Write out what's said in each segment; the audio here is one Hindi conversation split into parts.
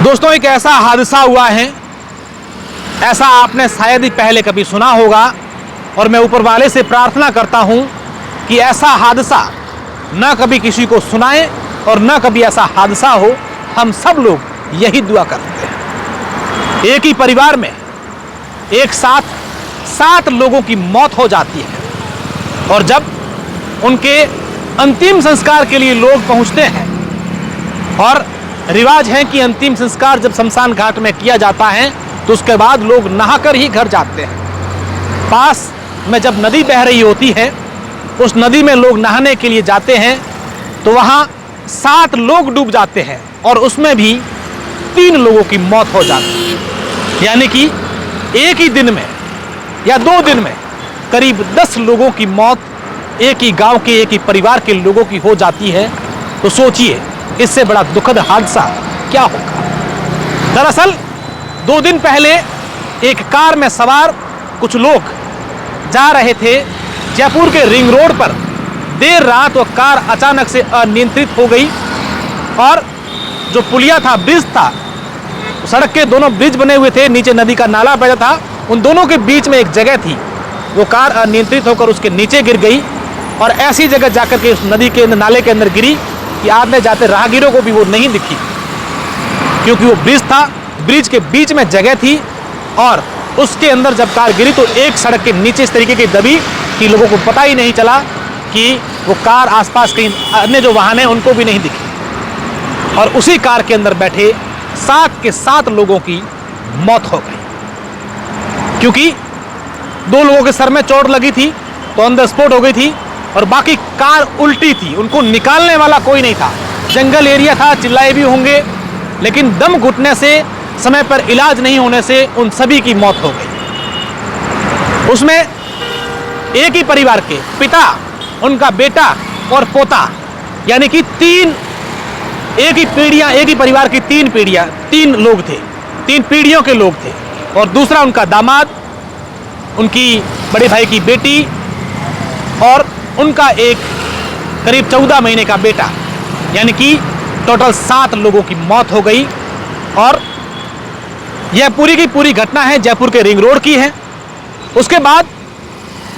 दोस्तों, एक ऐसा हादसा हुआ है, ऐसा आपने शायद ही पहले कभी सुना होगा और मैं ऊपर वाले से प्रार्थना करता हूं कि ऐसा हादसा न कभी किसी को सुनाए और न कभी ऐसा हादसा हो। हम सब लोग यही दुआ करते हैं। एक ही परिवार में एक साथ 7 लोगों की मौत हो जाती है और जब उनके अंतिम संस्कार के लिए लोग पहुंचते हैं और रिवाज है कि अंतिम संस्कार जब शमशान घाट में किया जाता है तो उसके बाद लोग नहाकर ही घर जाते हैं। पास में जब नदी बह रही होती है, उस नदी में लोग नहाने के लिए जाते हैं तो वहाँ 7 लोग डूब जाते हैं और उसमें भी 3 लोगों की मौत हो जाती है। यानी कि एक ही दिन में या 2 दिन में करीब 10 लोगों की मौत एक ही गांव के, एक ही परिवार के लोगों की हो जाती है। तो सोचिए, इससे बड़ा दुखद हादसा क्या होगा। दरअसल 2 दिन पहले एक कार में सवार कुछ लोग जा रहे थे जयपुर के रिंग रोड पर। देर रात वो कार अचानक से अनियंत्रित हो गई और जो पुलिया था, ब्रिज था, सड़क के दोनों ब्रिज बने हुए थे, नीचे नदी का नाला बहता था, उन दोनों के बीच में एक जगह थी। वो कार अनियंत्रित होकर उसके नीचे गिर गई और ऐसी जगह जाकर के उस नदी के नाले के अंदर गिरी कि आने जाते राहगीरों को भी वो नहीं दिखी, क्योंकि वो ब्रिज था, ब्रिज के बीच में जगह थी और उसके अंदर जब कार गिरी तो एक सड़क के नीचे इस तरीके की दबी कि लोगों को पता ही नहीं चला कि वो कार आसपास कहीं अन्य जो वाहन हैं उनको भी नहीं दिखी और उसी कार के अंदर बैठे 7 के 7 लोगों की मौत हो गई। क्योंकि 2 लोगों के सर में चोट लगी थी तो ऑन द स्पॉट हो गई थी और बाकी कार उल्टी थी, उनको निकालने वाला कोई नहीं था। जंगल एरिया था, चिल्लाए भी होंगे, लेकिन दम घुटने से, समय पर इलाज नहीं होने से उन सभी की मौत हो गई। उसमें एक ही परिवार के पिता, उनका बेटा और पोता, यानी कि 3 एक ही पीढ़ियां, एक ही परिवार की 3 पीढ़ियां, 3 लोग थे, 3 पीढ़ियों के लोग थे। और दूसरा उनका दामाद, उनकी बड़े भाई की बेटी और उनका एक करीब 14 महीने का बेटा, यानी कि टोटल 7 लोगों की मौत हो गई। और यह पूरी की पूरी घटना है जयपुर के रिंग रोड की है। उसके बाद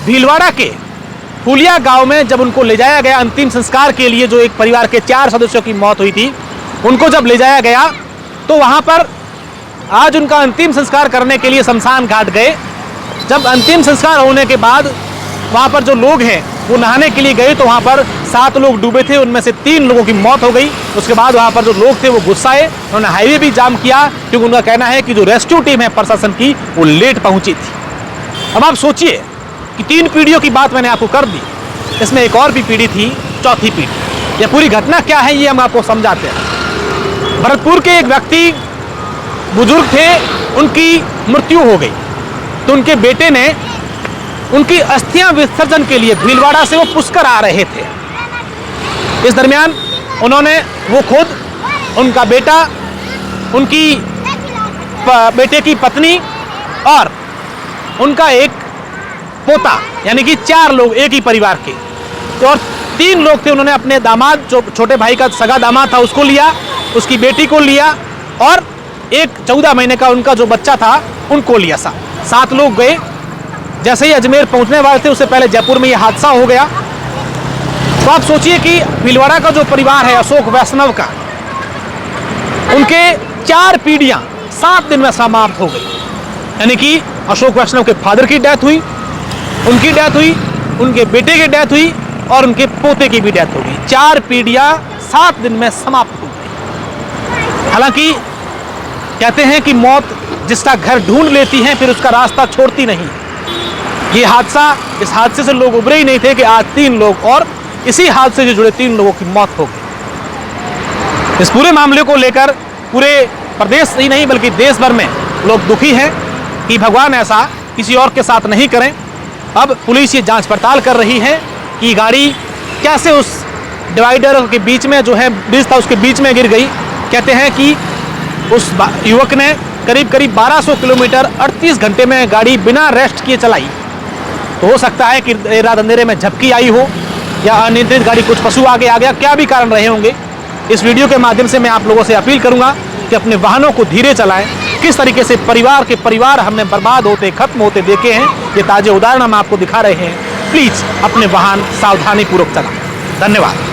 भीलवाड़ा के फुलिया गांव में जब उनको ले जाया गया अंतिम संस्कार के लिए, जो एक परिवार के 4 सदस्यों की मौत हुई थी, उनको जब ले जाया गया तो वहां पर आज उनका अंतिम संस्कार करने के लिए शमशान घाट गए। जब अंतिम संस्कार होने के बाद वहां पर जो लोग हैं वो नहाने के लिए गए तो वहां पर 7 लोग डूबे थे, उनमें से 3 लोगों की मौत हो गई। उसके बाद वहां पर जो लोग थे वो गुस्साए, उन्होंने हाईवे भी जाम किया क्योंकि उनका कहना है कि जो रेस्क्यू टीम है प्रशासन की वो लेट पहुंची थी। अब आप सोचिए कि 3 पीढ़ियों की बात मैंने आपको कर दी, इसमें एक और भी पीढ़ी थी, चौथी पीढ़ी। यह पूरी घटना क्या है ये हम आपको समझाते हैं। भरतपुर के एक व्यक्ति बुजुर्ग थे, उनकी मृत्यु हो गई तो उनके बेटे ने उनकी अस्थियां विसर्जन के लिए भीलवाड़ा से वो पुष्कर आ रहे थे। इस दरमियान उन्होंने, वो खुद, उनका बेटा, उनकी बेटे की पत्नी और उनका एक पोता, यानी कि 4 लोग एक ही परिवार के। तो और 3 लोग थे, उन्होंने अपने दामाद, जो छोटे भाई का सगा दामाद था, उसको लिया, उसकी बेटी को लिया और एक 14 महीने का उनका जो बच्चा था उनको लिया। 7 लोग गए। जैसे ही अजमेर पहुंचने वाले थे उससे पहले जयपुर में यह हादसा हो गया। तो आप सोचिए कि भीलवाड़ा का जो परिवार है अशोक वैष्णव का, उनके 4 पीढ़ियां 7 दिन में समाप्त हो गई। यानी कि अशोक वैष्णव के फादर की डेथ हुई, उनकी डेथ हुई, उनके बेटे की डेथ हुई और उनके पोते की भी डेथ हो गई। 4 पीढ़ियां 7 दिन में समाप्त हो गई। हालांकि कहते हैं कि मौत जिसका घर ढूंढ लेती है फिर उसका रास्ता छोड़ती नहीं। ये हादसा, इस हादसे से लोग उबरे ही नहीं थे कि आज 3 लोग और इसी हादसे से जुड़े 3 लोगों की मौत हो गई। इस पूरे मामले को लेकर पूरे प्रदेश ही नहीं बल्कि देश भर में लोग दुखी हैं कि भगवान ऐसा किसी और के साथ नहीं करें। अब पुलिस ये जांच पड़ताल कर रही है कि गाड़ी कैसे उस डिवाइडर के बीच में, जो है ब्रिज था उसके बीच में गिर गई। कहते हैं कि उस युवक ने करीब 1200 किलोमीटर 38 घंटे में गाड़ी बिना रेस्ट किए चलाई। तो हो सकता है कि रात अंधेरे में झपकी आई हो या अनियंत्रित गाड़ी, कुछ पशु आगे आ गया, क्या भी कारण रहे होंगे। इस वीडियो के माध्यम से मैं आप लोगों से अपील करूंगा कि अपने वाहनों को धीरे चलाएं। किस तरीके से परिवार हमने बर्बाद होते, खत्म होते देखे हैं, ये ताजे उदाहरण हम आपको दिखा रहे हैं। प्लीज अपने वाहन सावधानी पूर्वक चलाएं। धन्यवाद।